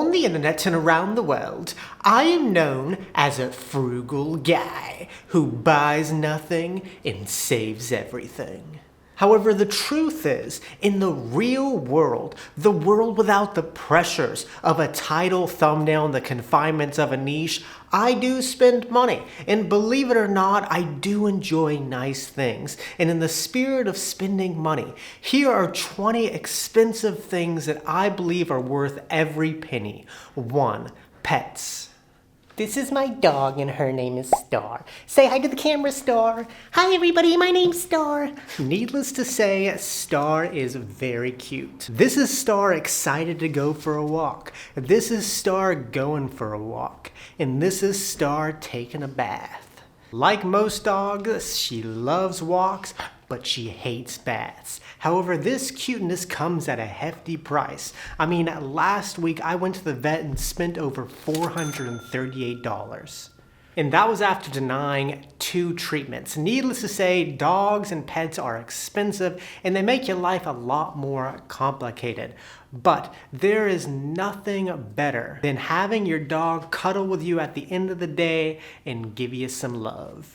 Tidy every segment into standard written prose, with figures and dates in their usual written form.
On the internet and around the world, I am known as a frugal guy who buys nothing and saves everything. However, the truth is, in the real world, the world without the pressures of a title, thumbnail, and the confinements of a niche, I do spend money. And believe it or not, I do enjoy nice things. And in the spirit of spending money, here are 20 expensive things that I believe are worth every penny. 1. Pets. This is my dog and her name is Star. Say hi to the camera, Star. Hi everybody, my name's Star. Needless to say, Star is very cute. This is Star excited to go for a walk. This is Star going for a walk. And this is Star taking a bath. Like most dogs, she loves walks, but she hates baths. However, this cuteness comes at a hefty price. I mean, last week I went to the vet and spent over $438. And that was after denying 2 treatments. Needless to say, dogs and pets are expensive and they make your life a lot more complicated. But there is nothing better than having your dog cuddle with you at the end of the day and give you some love.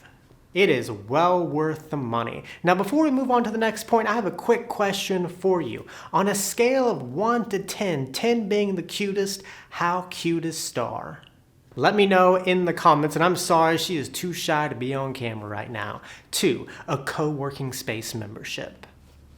It is well worth the money. Now, before we move on to the next point, I have a quick question for you. On a scale of 1 to 10, 10 being the cutest, how cute is Star? Let me know in the comments, and I'm sorry she is too shy to be on camera right now. 2, a co-working space membership.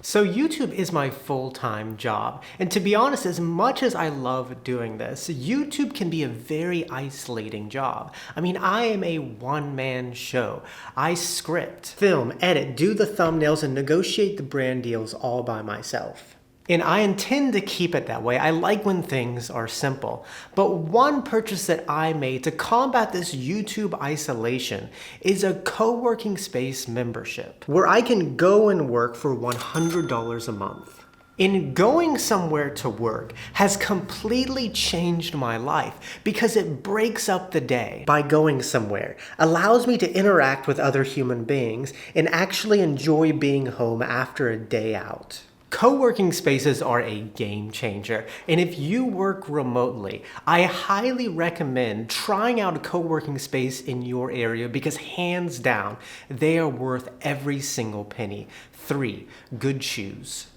So YouTube is my full-time job, and to be honest, as much as I love doing this, YouTube can be a very isolating job. I mean, I am a one-man show. I script, film, edit, do the thumbnails, and negotiate the brand deals all by myself. And I intend to keep it that way. I like when things are simple. But one purchase that I made to combat this YouTube isolation is a co-working space membership, where I can go and work for $100 a month. And going somewhere to work has completely changed my life because it breaks up the day by going somewhere, allows me to interact with other human beings, and actually enjoy being home after a day out. Co-working spaces are a game changer, and if you work remotely, I highly recommend trying out a co-working space in your area because hands down, they are worth every single penny. 3, good shoes.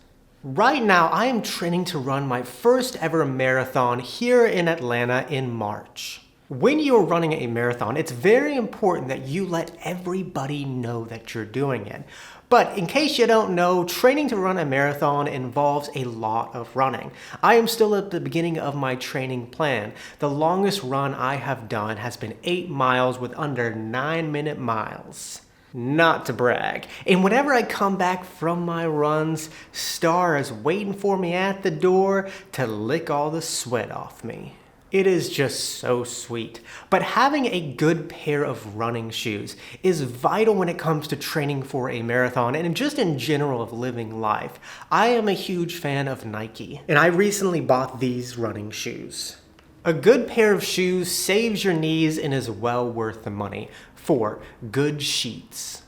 Right now, I am training to run my first ever marathon here in Atlanta in March. When you're running a marathon, it's very important that you let everybody know that you're doing it. But in case you don't know, training to run a marathon involves a lot of running. I am still at the beginning of my training plan. The longest run I have done has been 8 miles with under 9-minute miles. Not to brag. And whenever I come back from my runs, Star is waiting for me at the door to lick all the sweat off me. It is just so sweet. But having a good pair of running shoes is vital when it comes to training for a marathon and just in general of living life. I am a huge fan of Nike, and I recently bought these running shoes. A good pair of shoes saves your knees and is well worth the money. 4, good sheets.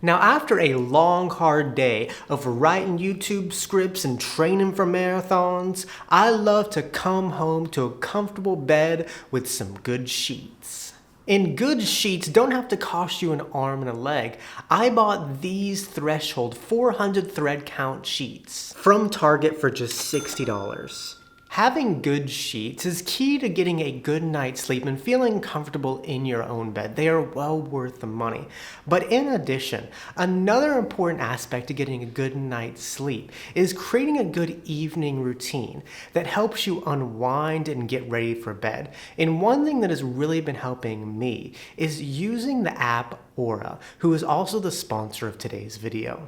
Now, after a long, hard day of writing YouTube scripts and training for marathons, I love to come home to a comfortable bed with some good sheets. And good sheets don't have to cost you an arm and a leg. I bought these Threshold 400 thread count sheets from Target for just $60. Having good sheets is key to getting a good night's sleep and feeling comfortable in your own bed. They are well worth the money. But in addition, another important aspect to getting a good night's sleep is creating a good evening routine that helps you unwind and get ready for bed. And one thing that has really been helping me is using the app Aura, who is also the sponsor of today's video.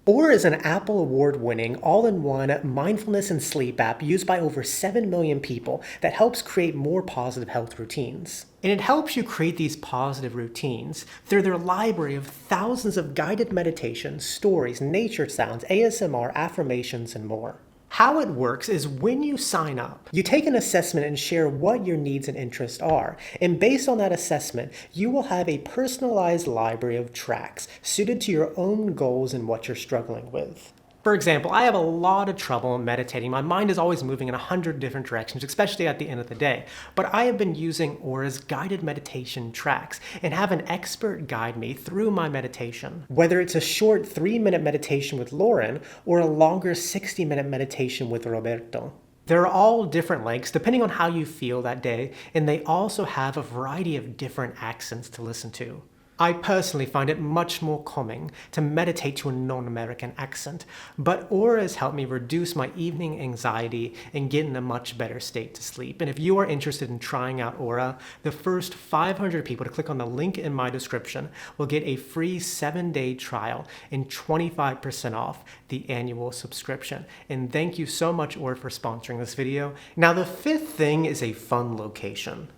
Aura is an Apple award-winning, all-in-one mindfulness and sleep app used by over 7 million people that helps create more positive health routines. And it helps you create these positive routines through their library of thousands of guided meditations, stories, nature sounds, ASMR, affirmations, and more. How it works is when you sign up, you take an assessment and share what your needs and interests are. And based on that assessment, you will have a personalized library of tracks suited to your own goals and what you're struggling with. For example, I have a lot of trouble meditating. My mind is always moving in 100 different directions, especially at the end of the day. But I have been using Aura's guided meditation tracks and have an expert guide me through my meditation. Whether it's a short 3-minute meditation with Lauren or a longer 60-minute meditation with Roberto. They're all different lengths depending on how you feel that day, and they also have a variety of different accents to listen to. I personally find it much more calming to meditate to a non-American accent, but Aura has helped me reduce my evening anxiety and get in a much better state to sleep. And if you are interested in trying out Aura, the first 500 people to click on the link in my description will get a free 7-day trial and 25% off the annual subscription. And thank you so much, Aura, for sponsoring this video. Now, the fifth thing is a fun location.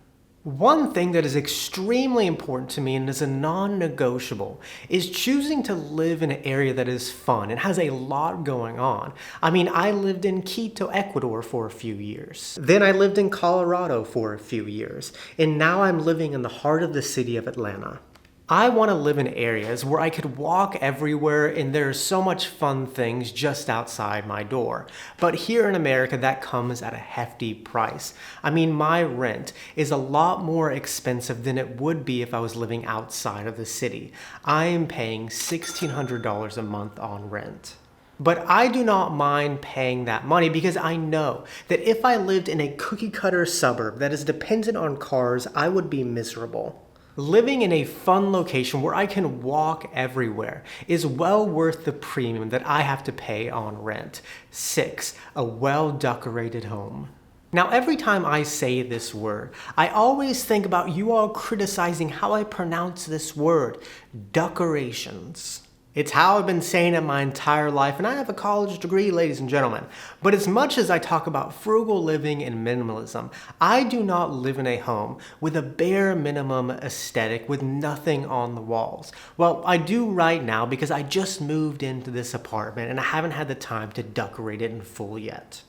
One thing that is extremely important to me and is a non-negotiable is choosing to live in an area that is fun and has a lot going on. I mean, I lived in Quito, Ecuador for a few years. Then I lived in Colorado for a few years. And now I'm living in the heart of the city of Atlanta. I want to live in areas where I could walk everywhere and there's so much fun things just outside my door. But here in America, that comes at a hefty price. I mean, my rent is a lot more expensive than it would be if I was living outside of the city. I am paying $1,600 a month on rent. But I do not mind paying that money because I know that if I lived in a cookie-cutter suburb that is dependent on cars, I would be miserable. Living in a fun location where I can walk everywhere is well worth the premium that I have to pay on rent. 6, a well-decorated home. Now, every time I say this word, I always think about you all criticizing how I pronounce this word, decorations. It's how I've been saying it my entire life, and I have a college degree, ladies and gentlemen. But as much as I talk about frugal living and minimalism, I do not live in a home with a bare minimum aesthetic with nothing on the walls. Well, I do right now because I just moved into this apartment and I haven't had the time to decorate it in full yet.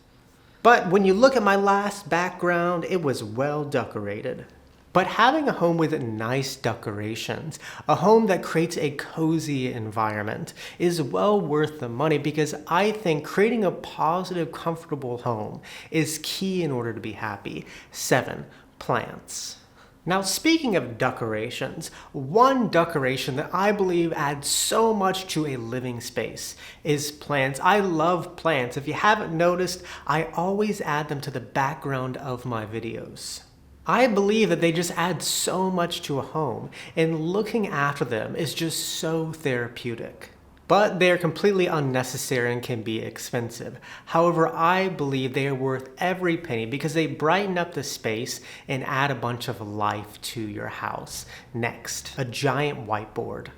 But when you look at my last background, it was well decorated. But having a home with nice decorations, a home that creates a cozy environment, is well worth the money because I think creating a positive, comfortable home is key in order to be happy. 7, plants. Now, speaking of decorations, one decoration that I believe adds so much to a living space is plants. I love plants. If you haven't noticed, I always add them to the background of my videos. I believe that they just add so much to a home, and looking after them is just so therapeutic. But they're completely unnecessary and can be expensive. However, I believe they are worth every penny because they brighten up the space and add a bunch of life to your house. Next, a giant whiteboard.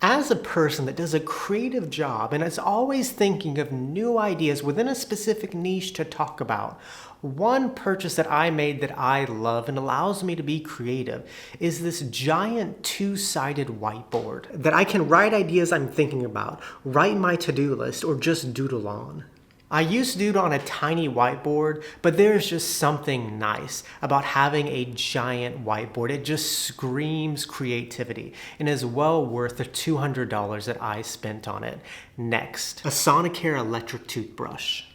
As a person that does a creative job and is always thinking of new ideas within a specific niche to talk about, one purchase that I made that I love and allows me to be creative is this giant 2-sided whiteboard that I can write ideas I'm thinking about, write my to-do list, or just doodle on. I used to do it on a tiny whiteboard, but there's just something nice about having a giant whiteboard. It just screams creativity and is well worth the $200 that I spent on it. Next, a Sonicare electric toothbrush.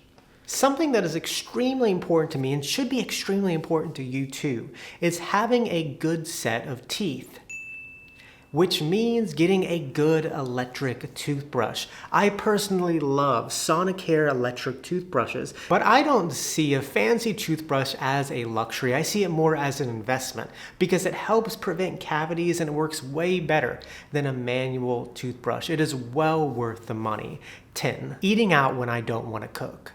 Something that is extremely important to me and should be extremely important to you too is having a good set of teeth, which means getting a good electric toothbrush. I personally love Sonicare electric toothbrushes, but I don't see a fancy toothbrush as a luxury. I see it more as an investment because it helps prevent cavities and it works way better than a manual toothbrush. It is well worth the money. 10, eating out when I don't want to cook.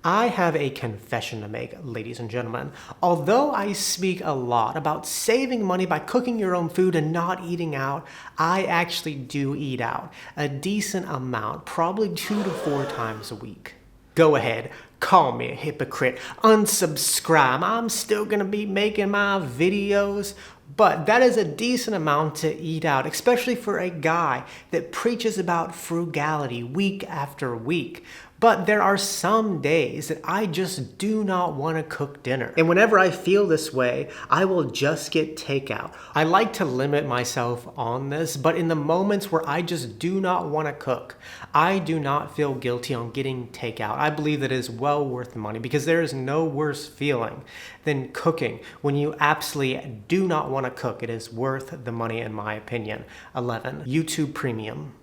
I have a confession to make, ladies and gentlemen. Although I speak a lot about saving money by cooking your own food and not eating out, I actually do eat out a decent amount, probably 2 to 4 times a week. Go ahead, call me a hypocrite, unsubscribe. I'm still gonna be making my videos, but that is a decent amount to eat out, especially for a guy that preaches about frugality week after week. But there are some days that I just do not want to cook dinner. And whenever I feel this way, I will just get takeout. I like to limit myself on this, but in the moments where I just do not want to cook, I do not feel guilty on getting takeout. I believe that it is well worth the money because there is no worse feeling than cooking when you absolutely do not want to cook. It is worth the money in my opinion. 11. YouTube Premium.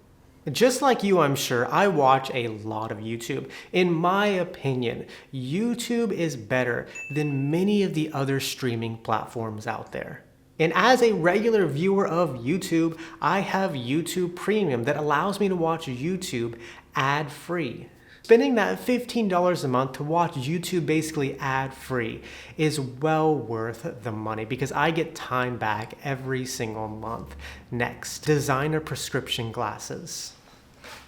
Just like you, I'm sure, I watch a lot of YouTube. In my opinion, YouTube is better than many of the other streaming platforms out there. And as a regular viewer of YouTube, I have YouTube Premium that allows me to watch YouTube ad-free. Spending that $15 a month to watch YouTube basically ad-free is well worth the money because I get time back every single month. Next, designer prescription glasses.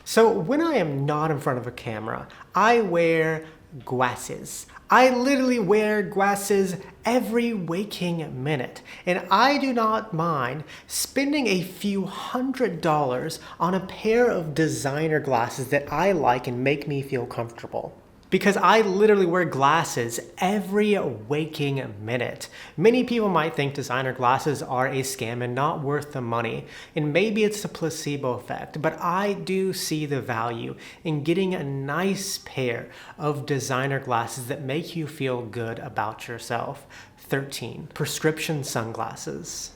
So when I am not in front of a camera, I wear glasses. I literally wear glasses every waking minute, and I do not mind spending a few $100s on a pair of designer glasses that I like and make me feel comfortable. Because I literally wear glasses every waking minute. Many people might think designer glasses are a scam and not worth the money, and maybe it's a placebo effect, but I do see the value in getting a nice pair of designer glasses that make you feel good about yourself. 13. Prescription sunglasses.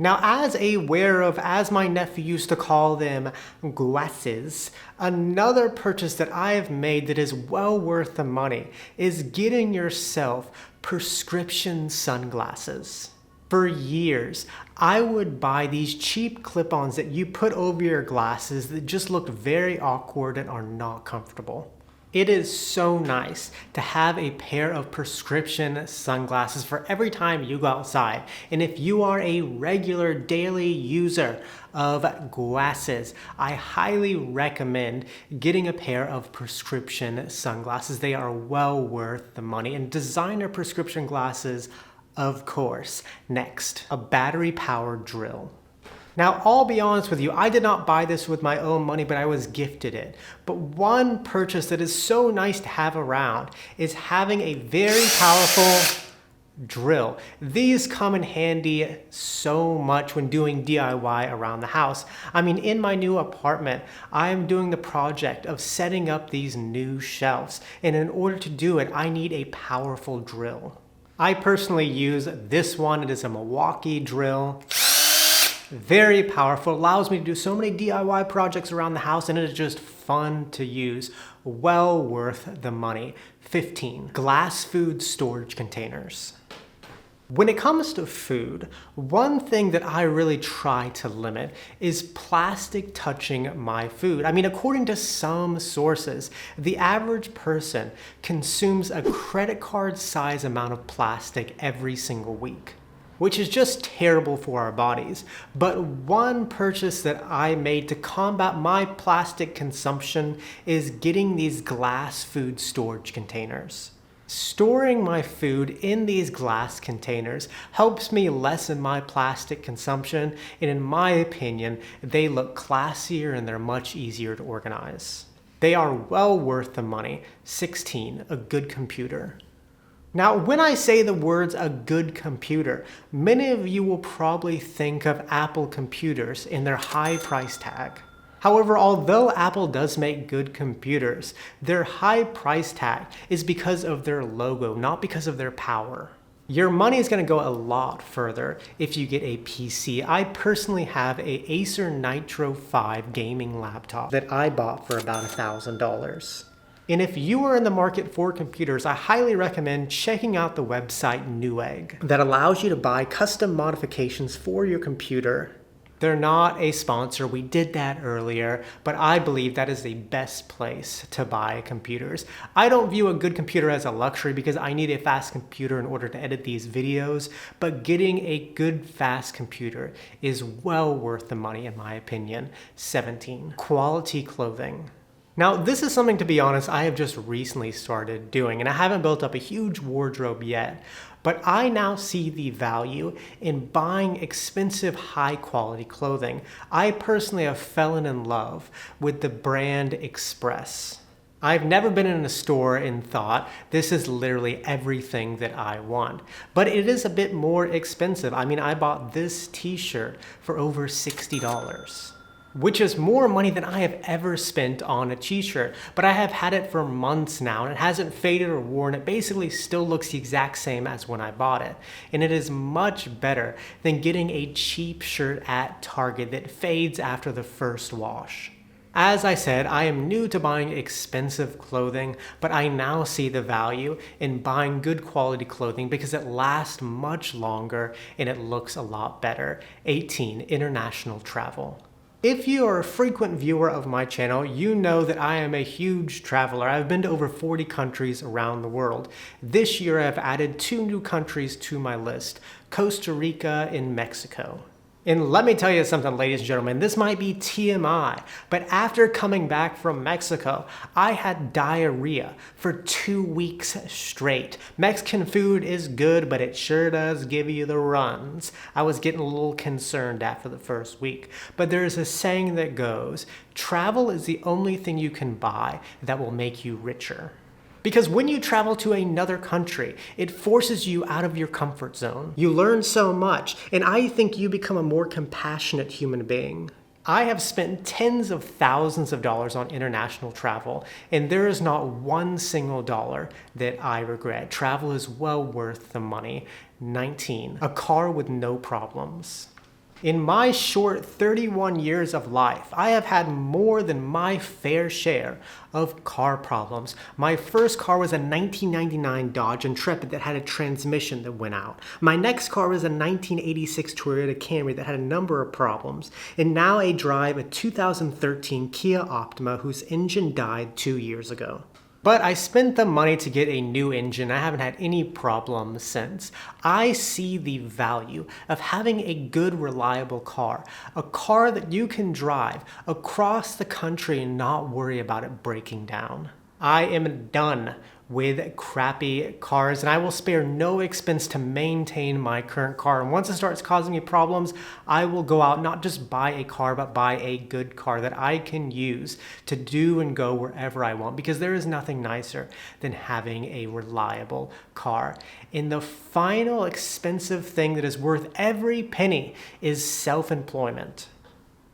Now, as a wearer of, as my nephew used to call them, glasses, another purchase that I have made that is well worth the money is getting yourself prescription sunglasses. For years, I would buy these cheap clip-ons that you put over your glasses that just look very awkward and are not comfortable. It is so nice to have a pair of prescription sunglasses for every time you go outside. And if you are a regular daily user of glasses, I highly recommend getting a pair of prescription sunglasses. They are well worth the money. And designer prescription glasses, of course. Next, a battery-powered drill. Now, I'll be honest with you, I did not buy this with my own money, but I was gifted it. But one purchase that is so nice to have around is having a very powerful drill. These come in handy so much when doing DIY around the house. I mean, in my new apartment, I am doing the project of setting up these new shelves. And in order to do it, I need a powerful drill. I personally use this one. It is a Milwaukee drill. Very powerful, allows me to do so many DIY projects around the house, and it is just fun to use. Well worth the money. 15. Glass food storage containers. When it comes to food, one thing that I really try to limit is plastic touching my food. I mean, according to some sources, the average person consumes a credit card size amount of plastic every single week, which is just terrible for our bodies. But one purchase that I made to combat my plastic consumption is getting these glass food storage containers. Storing my food in these glass containers helps me lessen my plastic consumption, and in my opinion, they look classier and they're much easier to organize. They are well worth the money. 16, a good computer. Now, when I say the words a good computer, many of you will probably think of Apple computers and their high price tag. However, although Apple does make good computers, their high price tag is because of their logo, not because of their power. Your money is going to go a lot further if you get a PC. I personally have a Acer Nitro 5 gaming laptop that I bought for about $1,000. And if you are in the market for computers, I highly recommend checking out the website Newegg that allows you to buy custom modifications for your computer. They're not a sponsor, we did that earlier, but I believe that is the best place to buy computers. I don't view a good computer as a luxury because I need a fast computer in order to edit these videos, but getting a good fast computer is well worth the money in my opinion. 17, quality clothing. Now, this is something, to be honest, I have just recently started doing, and I haven't built up a huge wardrobe yet, but I now see the value in buying expensive, high-quality clothing. I personally have fallen in love with the brand Express. I've never been in a store and thought, this is literally everything that I want. But it is a bit more expensive. I mean, I bought this t-shirt for over $60, which is more money than I have ever spent on a t-shirt. But I have had it for months now and it hasn't faded or worn. It basically still looks the exact same as when I bought it. And it is much better than getting a cheap shirt at Target that fades after the first wash. As I said, I am new to buying expensive clothing, but I now see the value in buying good quality clothing because it lasts much longer and it looks a lot better. 18. International travel. If you are a frequent viewer of my channel, you know that I am a huge traveler. I've been to over 40 countries around the world. This year I've added 2 new countries to my list, Costa Rica and Mexico. And let me tell you something, ladies and gentlemen, this might be TMI, but after coming back from Mexico, I had diarrhea for 2 weeks straight. Mexican food is good, but it sure does give you the runs. I was getting a little concerned after the first week, but there's a saying that goes, travel is the only thing you can buy that will make you richer. Because when you travel to another country, it forces you out of your comfort zone. You learn so much, and I think you become a more compassionate human being. I have spent tens of thousands of dollars on international travel, and there is not one single dollar that I regret. Travel is well worth the money. 19. A car with no problems. In my short 31 years of life, I have had more than my fair share of car problems. My first car was a 1999 Dodge Intrepid that had a transmission that went out. My next car was a 1986 Toyota Camry that had a number of problems. And now I drive a 2013 Kia Optima whose engine died 2 years ago. But I spent the money to get a new engine. I haven't had any problems since. I see the value of having a good, reliable car. A car that you can drive across the country and not worry about it breaking down. I am done with crappy cars, and I will spare no expense to maintain my current car. And once it starts causing me problems, I will go out, not just buy a car, but buy a good car that I can use to do and go wherever I want, because there is nothing nicer than having a reliable car. And the final expensive thing that is worth every penny is self-employment.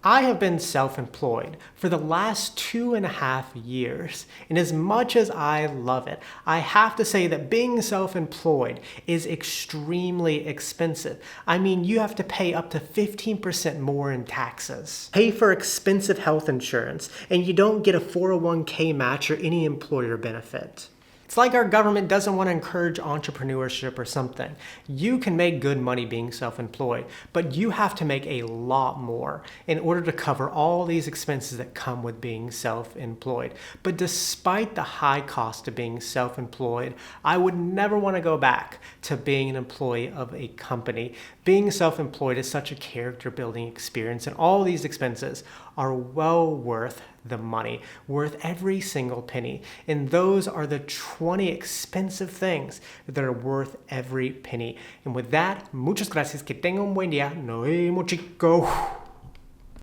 I have been self-employed for the last 2.5 years, and as much as I love it, I have to say that being self-employed is extremely expensive. I mean, you have to pay up to 15% more in taxes, pay for expensive health insurance, and you don't get a 401k match or any employer benefit. It's like our government doesn't want to encourage entrepreneurship or something. You can make good money being self-employed, but you have to make a lot more in order to cover all these expenses that come with being self-employed. But despite the high cost of being self-employed, I would never want to go back to being an employee of a company. Being self-employed is such a character-building experience, and all these expenses are well worth the money, worth every single penny. And those are the 20 expensive things that are worth every penny. And with that, muchas gracias. Que tenga un buen día. Nos vemos, chicos.